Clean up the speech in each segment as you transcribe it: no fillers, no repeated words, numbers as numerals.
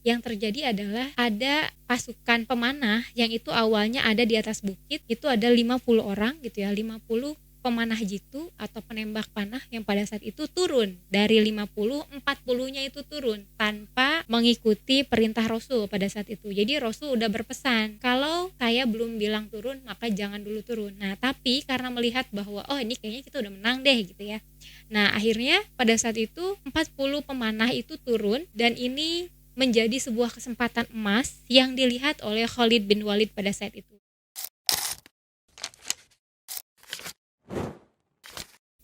yang terjadi adalah ada pasukan pemanah yang itu awalnya ada di atas bukit, itu ada 50 orang gitu ya, 50 pemanah jitu atau penembak panah yang pada saat itu turun. Dari 50, 40-nya itu turun tanpa mengikuti perintah Rasul pada saat itu. Jadi Rasul udah berpesan, kalau saya belum bilang turun maka jangan dulu turun. Nah tapi karena melihat bahwa oh ini kayaknya kita udah menang deh gitu ya. Nah akhirnya pada saat itu 40 pemanah itu turun, dan ini menjadi sebuah kesempatan emas yang dilihat oleh Khalid bin Walid pada saat itu.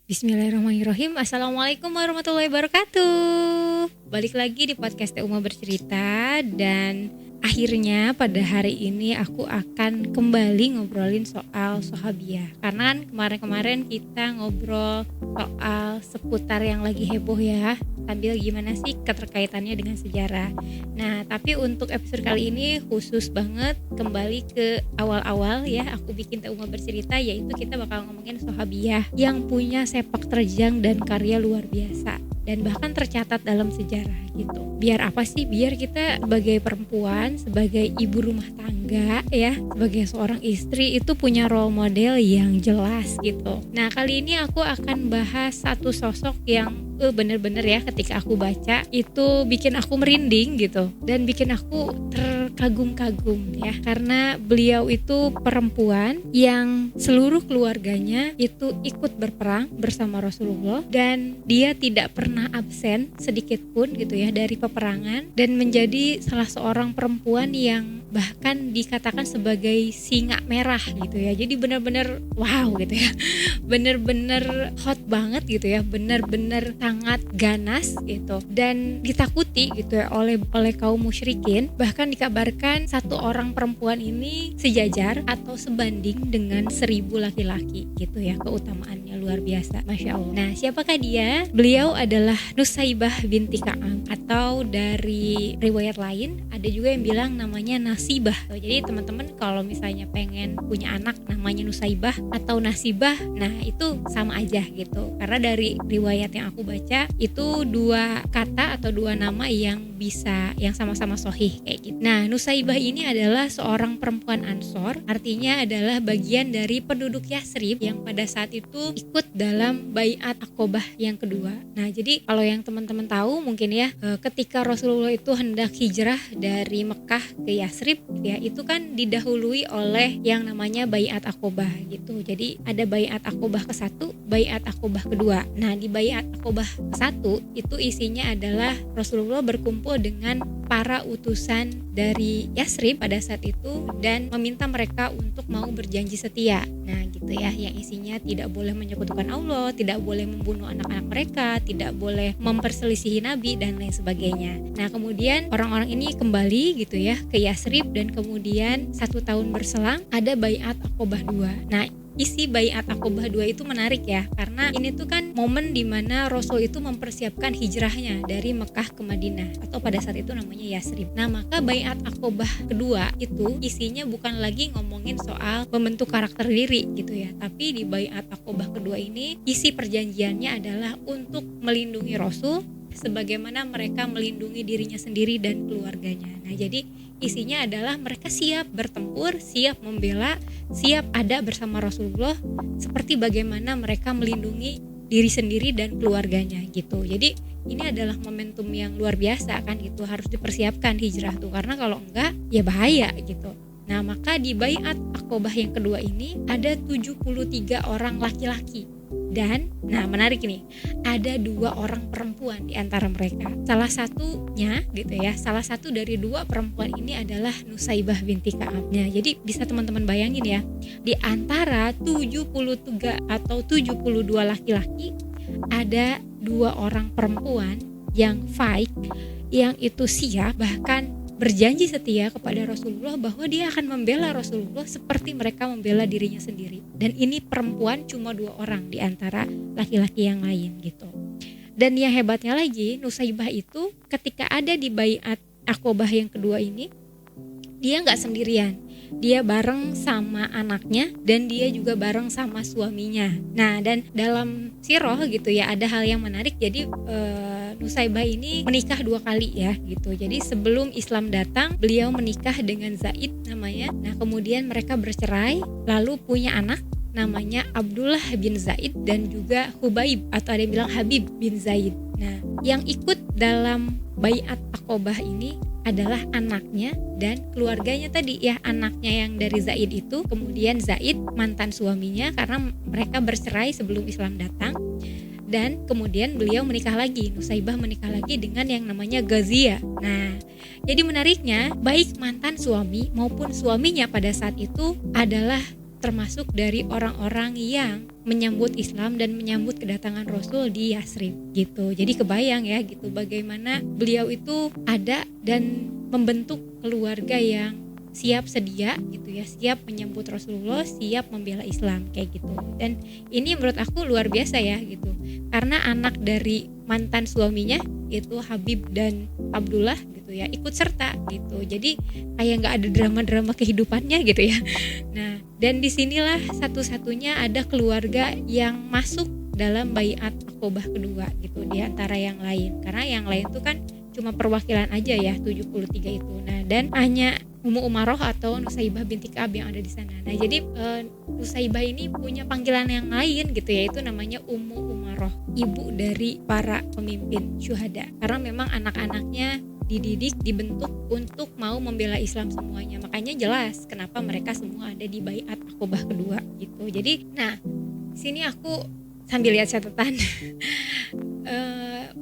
Bismillahirrahmanirrahim. Assalamualaikum warahmatullahi wabarakatuh. Balik lagi di podcast Uma Bercerita, dan akhirnya pada hari ini aku akan kembali ngobrolin soal Sahabiah. Karena kemarin-kemarin kita ngobrol soal seputar yang lagi heboh ya, sambil gimana sih keterkaitannya dengan sejarah. Nah, tapi untuk episode kali ini khusus banget kembali ke awal-awal ya, aku bikin Uma Bercerita, yaitu kita bakal ngomongin Sahabiah yang punya sepak terjang dan karya luar biasa dan bahkan tercatat dalam sejarah gitu. Biar apa sih? Biar kita sebagai perempuan, sebagai ibu rumah tangga ya, sebagai seorang istri itu punya role model yang jelas gitu. Nah, kali ini aku akan bahas satu sosok yang bener-bener ya, ketika aku baca itu bikin aku merinding gitu, dan bikin aku terkagum-kagum ya, karena beliau itu perempuan yang seluruh keluarganya itu ikut berperang bersama Rasulullah, dan dia tidak pernah absen sedikit pun gitu ya dari peperangan, dan menjadi salah seorang perempuan yang bahkan dikatakan sebagai singa merah gitu ya. Jadi benar-benar wow gitu ya, benar-benar hot banget gitu ya, benar-benar sangat ganas gitu, dan ditakuti gitu ya oleh kaum musyrikin. Bahkan dikabarkan satu orang perempuan ini sejajar atau sebanding dengan 1000 laki-laki gitu ya, keutamaannya luar biasa, masya Allah. Nah, siapakah dia? Beliau adalah Nusaibah binti Ka'ab, atau dari riwayat lain ada juga yang bilang namanya Nasibah. Jadi teman-teman kalau misalnya pengen punya anak namanya Nusaibah atau Nasibah, nah itu sama aja gitu, karena dari riwayat yang aku baca itu dua kata atau dua nama yang bisa, yang sama-sama sahih kayak gitu. Nah, Nusaibah ini adalah seorang perempuan Ansor, artinya adalah bagian dari penduduk Yasrib yang pada saat itu ikut dalam Baiat Aqobah yang kedua. Nah, jadi kalau yang teman-teman tahu mungkin ya, ketika Rasulullah itu hendak hijrah dari Mekah ke Yasrib ya, itu kan didahului oleh yang namanya Baiat Aqobah gitu. Jadi ada Baiat Aqobah ke-1, Baiat Aqobah kedua. Nah, di Baiat Aqobah ke-1 itu isinya adalah Rasulullah berkumpul dengan para utusan dari Yasrib pada saat itu dan meminta mereka untuk mau berjanji setia. Nah, gitu ya, yang isinya tidak boleh menyekutukan Allah, tidak boleh membunuh anak-anak mereka, tidak boleh memperselisihi Nabi dan lain sebagainya. Nah, kemudian orang-orang ini kembali gitu ya ke Yasrib, dan kemudian 1 tahun berselang ada Baiat Aqobah 2. Nah, isi Baiat Aqobah 2 itu menarik ya, karena ini tuh kan momen dimana Rasul itu mempersiapkan hijrahnya dari Mekah ke Madinah, atau pada saat itu namanya Yasrib. Nah, maka Baiat Aqobah kedua itu isinya bukan lagi ngomongin soal membentuk karakter diri gitu ya, tapi di Baiat Aqobah kedua ini isi perjanjiannya adalah untuk melindungi Rasul sebagaimana mereka melindungi dirinya sendiri dan keluarganya. Nah, jadi isinya adalah mereka siap bertempur, siap membela, siap ada bersama Rasulullah seperti bagaimana mereka melindungi diri sendiri dan keluarganya gitu. Jadi ini adalah momentum yang luar biasa kan gitu, harus dipersiapkan hijrah tuh, karena kalau enggak ya bahaya gitu. Nah, maka di Baiat Aqobah yang kedua ini ada 73 orang laki-laki. Dan, nah menarik nih, ada 2 orang perempuan di antara mereka. Salah satunya gitu ya, salah satu dari 2 perempuan ini adalah Nusaibah binti Ka'ab. Nah, jadi bisa teman-teman bayangin ya, di antara 73 atau 72 laki-laki ada 2 orang perempuan yang fight, yang itu siap bahkan berjanji setia kepada Rasulullah bahwa dia akan membela Rasulullah seperti mereka membela dirinya sendiri. Dan ini perempuan cuma 2 orang di antara laki-laki yang lain gitu. Dan yang hebatnya lagi, Nusaibah itu ketika ada di Baiat Aqobah yang kedua ini, dia nggak sendirian, dia bareng sama anaknya dan dia juga bareng sama suaminya. Nah, dan dalam sirah gitu ya ada hal yang menarik. Jadi Nusaibah ini menikah 2 kali ya gitu. Jadi sebelum Islam datang beliau menikah dengan Zaid namanya. Nah, kemudian mereka bercerai lalu punya anak namanya Abdullah bin Zaid dan juga Hubaib atau ada yang bilang Habib bin Zaid. Nah, yang ikut dalam Baiat Aqobah ini adalah anaknya dan keluarganya tadi ya, anaknya yang dari Zaid itu, kemudian Zaid mantan suaminya karena mereka bercerai sebelum Islam datang, dan kemudian beliau menikah lagi, Nusaibah menikah lagi dengan yang namanya Ghaziyah. Nah, jadi menariknya baik mantan suami maupun suaminya pada saat itu adalah termasuk dari orang-orang yang menyambut Islam dan menyambut kedatangan Rasul di Yasrib gitu. Jadi kebayang ya gitu bagaimana beliau itu ada dan membentuk keluarga yang siap sedia gitu ya, siap menyambut Rasulullah, siap membela Islam kayak gitu. Dan ini menurut aku luar biasa ya gitu. Karena anak dari mantan suaminya itu Habib dan Abdullah gitu ya ikut serta gitu. Jadi kayak nggak ada drama-drama kehidupannya gitu ya. Nah, dan disinilah satu-satunya ada keluarga yang masuk dalam Baiat Aqobah kedua gitu di antara yang lain. Karena yang lain tuh kan cuma perwakilan aja ya 73 itu. Nah, dan hanya Ummu Umaroh atau Nusaibah binti Ka'ab yang ada di sana. Nah, jadi Nusaibah ini punya panggilan yang lain gitu ya, itu namanya Ummu Umaroh, ibu dari para pemimpin syuhada. Karena memang anak-anaknya dididik, dibentuk untuk mau membela Islam semuanya. Makanya jelas kenapa mereka semua ada di Baiat Aqobah kedua gitu. Jadi, nah, sini aku sambil lihat catatan.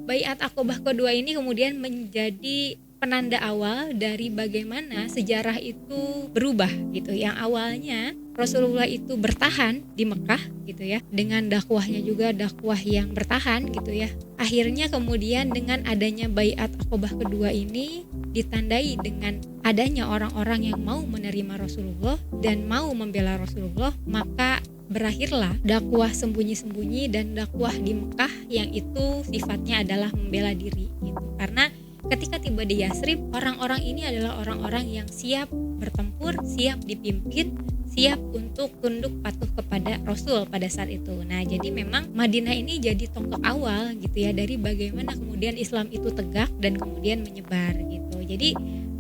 Baiat Aqobah kedua ini kemudian menjadi penanda awal dari bagaimana sejarah itu berubah gitu. Yang awalnya Rasulullah itu bertahan di Mekah gitu ya, dengan dakwahnya juga dakwah yang bertahan gitu ya. Akhirnya kemudian dengan adanya Baiat Aqobah kedua ini ditandai dengan adanya orang-orang yang mau menerima Rasulullah dan mau membela Rasulullah, maka berakhirlah dakwah sembunyi-sembunyi dan dakwah di Mekah yang itu sifatnya adalah membela diri gitu. Karena ketika tiba di Yasrib, orang-orang ini adalah orang-orang yang siap bertempur, siap dipimpin, siap untuk tunduk patuh kepada Rasul pada saat itu. Nah, jadi memang Madinah ini jadi tonggak awal gitu ya dari bagaimana kemudian Islam itu tegak dan kemudian menyebar gitu. Jadi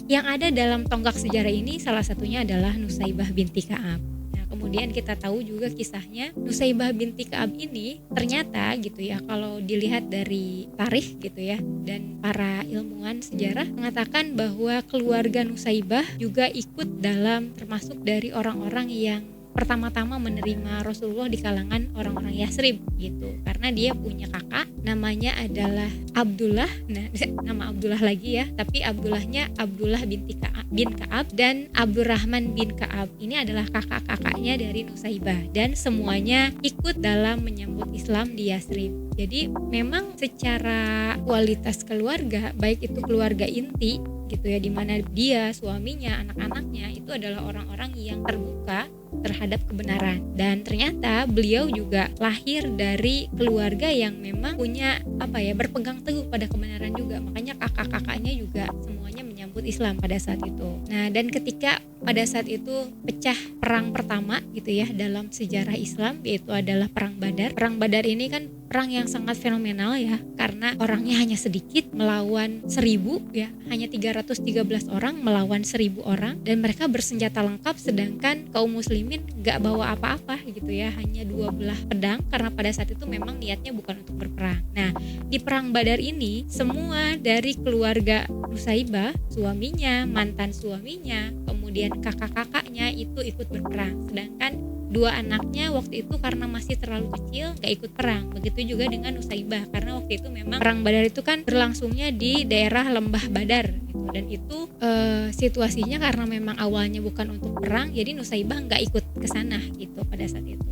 yang ada dalam tonggak sejarah ini salah satunya adalah Nusaibah binti Ka'ab. Kemudian kita tahu juga kisahnya Nusaibah binti Ka'ab ini ternyata gitu ya, kalau dilihat dari tarikh gitu ya, dan para ilmuwan sejarah mengatakan bahwa keluarga Nusaibah juga ikut dalam termasuk dari orang-orang yang pertama-tama menerima Rasulullah di kalangan orang-orang Yasrib gitu. Karena dia punya kakak namanya adalah Abdullah. Nah, nama Abdullah lagi ya, tapi Abdullahnya Abdullah bin Ka'ab dan Abdurrahman bin Ka'ab. Ini adalah kakak-kakaknya dari Nusaibah dan semuanya ikut dalam menyambut Islam di Yasrib. Jadi memang secara kualitas keluarga, baik itu keluarga inti gitu ya, dimana dia, suaminya, anak-anaknya itu adalah orang-orang yang terbuka terhadap kebenaran. Dan ternyata beliau juga lahir dari keluarga yang memang punya berpegang teguh pada kebenaran juga. Makanya kakak-kakaknya juga semuanya menyambut Islam pada saat itu. Nah, dan ketika pada saat itu pecah perang pertama gitu ya dalam sejarah Islam, yaitu adalah perang Badar. Perang Badar ini kan perang yang sangat fenomenal ya, karena orangnya hanya sedikit melawan 1000 ya, hanya 313 orang melawan 1000 orang, dan mereka bersenjata lengkap sedangkan kaum muslimin gak bawa apa-apa gitu ya, hanya 2 belah pedang karena pada saat itu memang niatnya bukan untuk berperang. Nah, di perang Badar ini semua dari keluarga Nusaibah, suaminya, mantan suaminya, kemudian kakak-kakaknya itu ikut berperang, sedangkan 2 anaknya waktu itu karena masih terlalu kecil gak ikut perang. Begitu juga dengan Nusaibah, karena waktu itu memang perang Badar itu kan berlangsungnya di daerah Lembah Badar gitu. Dan itu situasinya karena memang awalnya bukan untuk perang, jadi Nusaibah gak ikut ke sana gitu pada saat itu.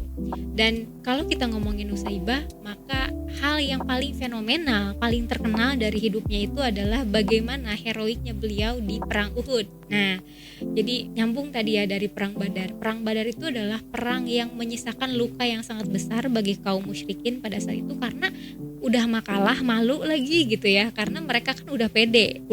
Dan kalau kita ngomongin Nusaibah, maka hal yang paling fenomenal, paling terkenal dari hidupnya itu adalah bagaimana heroiknya beliau di perang Uhud. Nah, jadi nyambung tadi ya dari perang Badar. Perang Badar itu adalah perang yang menyisakan luka yang sangat besar bagi kaum musyrikin pada saat itu, karena udah makalah malu lagi gitu ya, karena mereka kan udah pede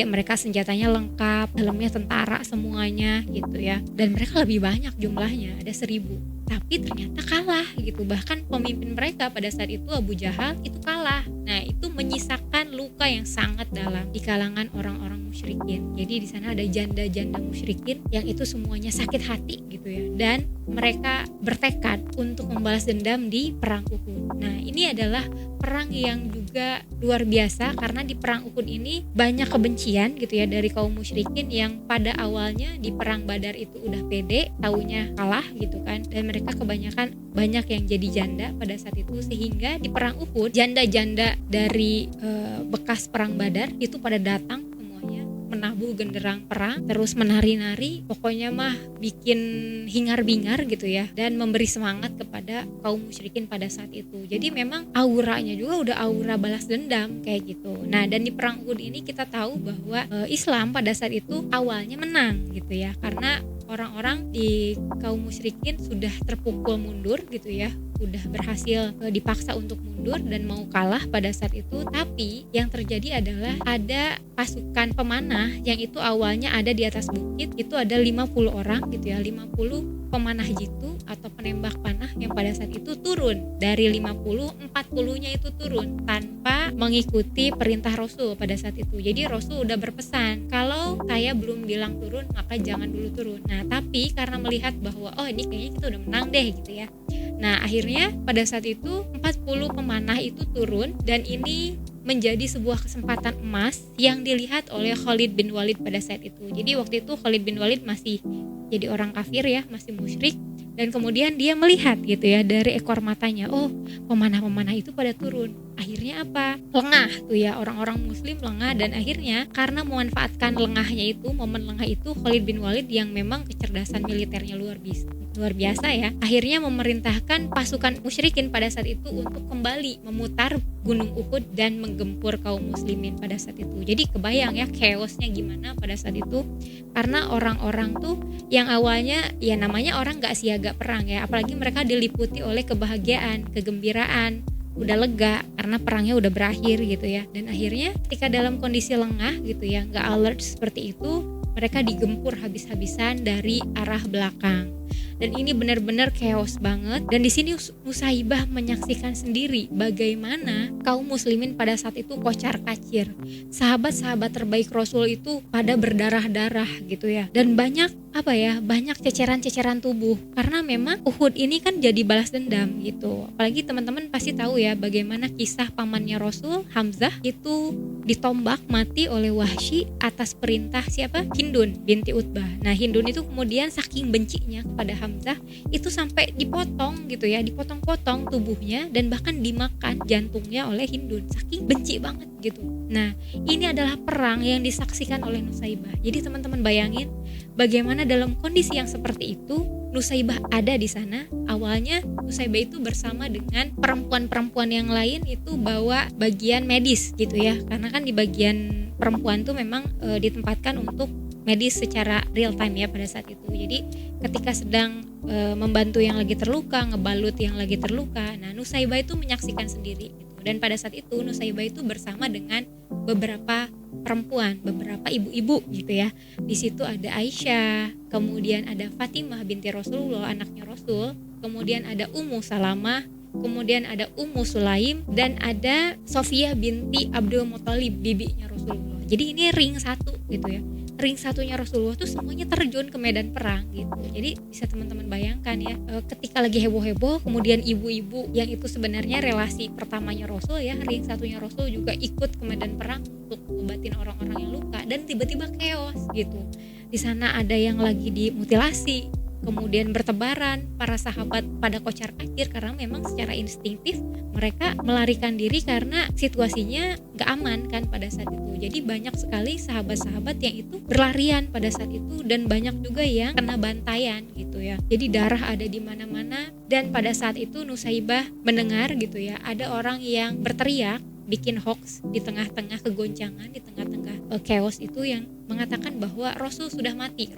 mereka senjatanya lengkap, helmnya tentara semuanya gitu ya, dan mereka lebih banyak jumlahnya, ada 1.000, tapi ternyata kalah gitu. Bahkan pemimpin mereka pada saat itu Abu Jahal itu kalah. Nah itu menyisakan luka yang sangat dalam di kalangan orang-orang musyrikin. Jadi di sana ada janda-janda musyrikin yang itu semuanya sakit hati gitu ya, dan mereka bertekad untuk membalas dendam di perang Uhud. Nah ini adalah perang yang juga luar biasa, karena di perang Uhud ini banyak kebencian gitu ya dari kaum musyrikin yang pada awalnya di perang Badar itu udah pede, taunya kalah gitu kan, dan mereka kebanyakan banyak yang jadi janda pada saat itu, sehingga di perang Uhud janda-janda dari bekas perang Badar itu pada datang semuanya menabuh genderang perang, terus menari-nari, pokoknya mah bikin hingar-bingar gitu ya, dan memberi semangat kepada kaum musyrikin pada saat itu. Jadi memang auranya juga udah aura balas dendam kayak gitu. Nah dan di perang Uhud ini kita tahu bahwa Islam pada saat itu awalnya menang gitu ya, karena orang-orang di kaum musyrikin sudah terpukul mundur gitu ya, udah berhasil dipaksa untuk mundur dan mau kalah pada saat itu. Tapi yang terjadi adalah ada pasukan pemanah yang itu awalnya ada di atas bukit, itu ada 50 orang gitu ya, 50 pemanah jitu atau penembak panah yang pada saat itu turun. Dari 50, 40-nya itu turun tanpa mengikuti perintah Rasul pada saat itu. Jadi Rasul udah berpesan, kalau saya belum bilang turun maka jangan dulu turun. Nah tapi karena melihat bahwa oh ini kayaknya kita udah menang deh gitu ya, nah akhirnya pada saat itu 40 pemanah itu turun, dan ini menjadi sebuah kesempatan emas yang dilihat oleh Khalid bin Walid pada saat itu. Jadi waktu itu Khalid bin Walid masih jadi orang kafir ya, masih musyrik, dan kemudian dia melihat gitu ya dari ekor matanya, oh pemanah-pemanah itu pada turun. Akhirnya apa? Lengah tuh ya, orang-orang muslim lengah, dan akhirnya karena memanfaatkan lengahnya itu, momen lengah itu, Khalid bin Walid yang memang kecerdasan militernya luar biasa ya, akhirnya memerintahkan pasukan musyrikin pada saat itu untuk kembali memutar Gunung Uhud dan menggempur kaum muslimin pada saat itu. Jadi kebayang ya chaosnya gimana pada saat itu, karena orang-orang tuh yang awalnya ya namanya orang gak siaga perang ya, apalagi mereka diliputi oleh kebahagiaan, kegembiraan, udah lega karena perangnya udah berakhir gitu ya, dan akhirnya ketika dalam kondisi lengah gitu ya, gak alert seperti itu, mereka digempur habis-habisan dari arah belakang. Dan ini benar-benar chaos banget. Dan di sini Nusaibah menyaksikan sendiri bagaimana kaum muslimin pada saat itu kocar-kacir. Sahabat-sahabat terbaik Rasul itu pada berdarah-darah gitu ya. Dan banyak ceceran-ceceran tubuh, karena memang Uhud ini kan jadi balas dendam gitu. Apalagi teman-teman pasti tahu ya bagaimana kisah pamannya Rasul, Hamzah, itu ditombak mati oleh Wahsy atas perintah siapa? Hindun binti Utbah. Nah Hindun itu kemudian saking bencinya kepada Hamzah itu sampai dipotong gitu ya, dipotong-potong tubuhnya dan bahkan dimakan jantungnya oleh Hindun, saking benci banget gitu. Nah ini adalah perang yang disaksikan oleh Nusaibah. Jadi teman-teman bayangin bagaimana dalam kondisi yang seperti itu Nusaibah ada di sana. Awalnya Nusaibah itu bersama dengan perempuan-perempuan yang lain itu bawa bagian medis gitu ya, karena kan di bagian perempuan tuh memang ditempatkan untuk medis secara real time ya pada saat itu. Jadi ketika sedang membantu yang lagi terluka, ngebalut yang lagi terluka, nah Nusaibah itu menyaksikan sendiri gitu. Dan pada saat itu Nusaibah itu bersama dengan beberapa perempuan, beberapa ibu-ibu gitu ya. Di situ ada Aisyah, kemudian ada Fatimah binti Rasulullah, anaknya Rasul, kemudian ada Ummu Salamah, kemudian ada Ummu Sulaim, dan ada Sofiyah binti Abdul Muthalib, bibinya Rasulullah. Jadi ini ring satu gitu ya. Ring satunya Rasulullah tuh semuanya terjun ke medan perang gitu. Jadi bisa teman-teman bayangkan ya, ketika lagi heboh-heboh, kemudian ibu-ibu yang itu sebenarnya relasi pertamanya Rasul ya, ring satunya Rasul juga ikut ke medan perang untuk obatin orang-orang yang luka, dan tiba-tiba chaos gitu. Di sana ada yang lagi dimutilasi, kemudian bertebaran, para sahabat pada kocar-kacir karena memang secara instingtif mereka melarikan diri karena situasinya gak aman kan pada saat itu. Jadi banyak sekali sahabat-sahabat yang itu berlarian pada saat itu, dan banyak juga yang kena bantayan gitu ya. Jadi darah ada di mana-mana, dan pada saat itu Nusaibah mendengar gitu ya, ada orang yang berteriak bikin hoax di tengah-tengah kegoncangan, di tengah-tengah chaos itu, yang mengatakan bahwa Rasul sudah mati,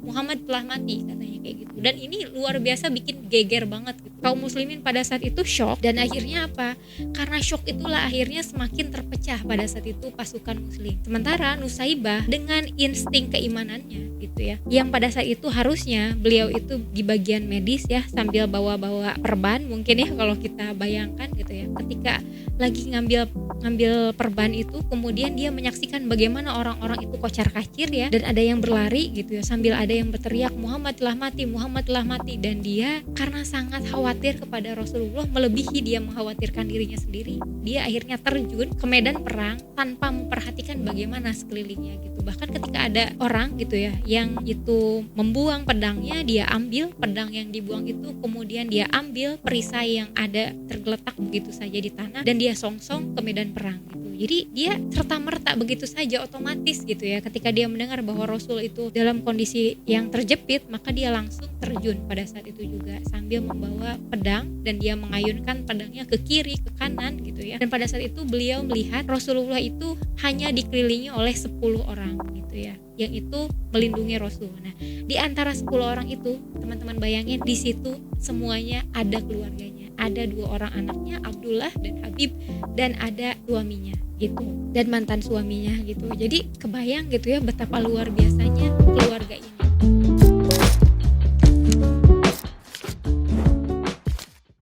Muhammad telah mati, katanya kayak gitu. Dan ini luar biasa bikin geger banget gitu. kaum muslimin pada saat itu shock, dan akhirnya apa? Karena shock itulah akhirnya semakin terpecah pada saat itu pasukan muslim. Sementara Nusaibah dengan insting keimanannya gitu ya, yang pada saat itu harusnya beliau itu di bagian medis ya, sambil bawa-bawa perban mungkin ya kalau kita bayangkan gitu ya, ketika lagi ngambil perban itu, kemudian dia menyaksikan bagaimana orang-orang itu kocar-kacir ya, dan ada yang berlari gitu ya, sambil ada yang berteriak Muhammad telah mati, Muhammad telah mati. Dan dia karena sangat khawatir kepada Rasulullah, melebihi dia mengkhawatirkan dirinya sendiri, dia akhirnya terjun ke medan perang tanpa memperhatikan bagaimana sekelilingnya gitu. Bahkan ketika ada orang gitu ya yang itu membuang pedangnya, dia ambil pedang yang dibuang itu, kemudian dia ambil perisai yang ada tergeletak begitu saja di tanah, dan dia songsong ke medan perang gitu. Jadi dia serta-merta begitu saja, otomatis gitu ya, ketika dia mendengar bahwa Rasul itu dalam kondisi yang terjepit, maka dia langsung terjun pada saat itu juga sambil membawa pedang, dan dia mengayunkan pedangnya ke kiri, ke kanan gitu ya. Dan pada saat itu beliau melihat Rasulullah itu hanya dikelilingi oleh 10 orang gitu ya, yang itu melindungi Rasul. Nah, di antara 10 orang itu, teman-teman bayangin, di situ semuanya ada keluarganya. Ada 2 orang anaknya, Abdullah dan Habib, dan ada suaminya gitu, dan mantan suaminya gitu. Jadi kebayang gitu ya betapa luar biasanya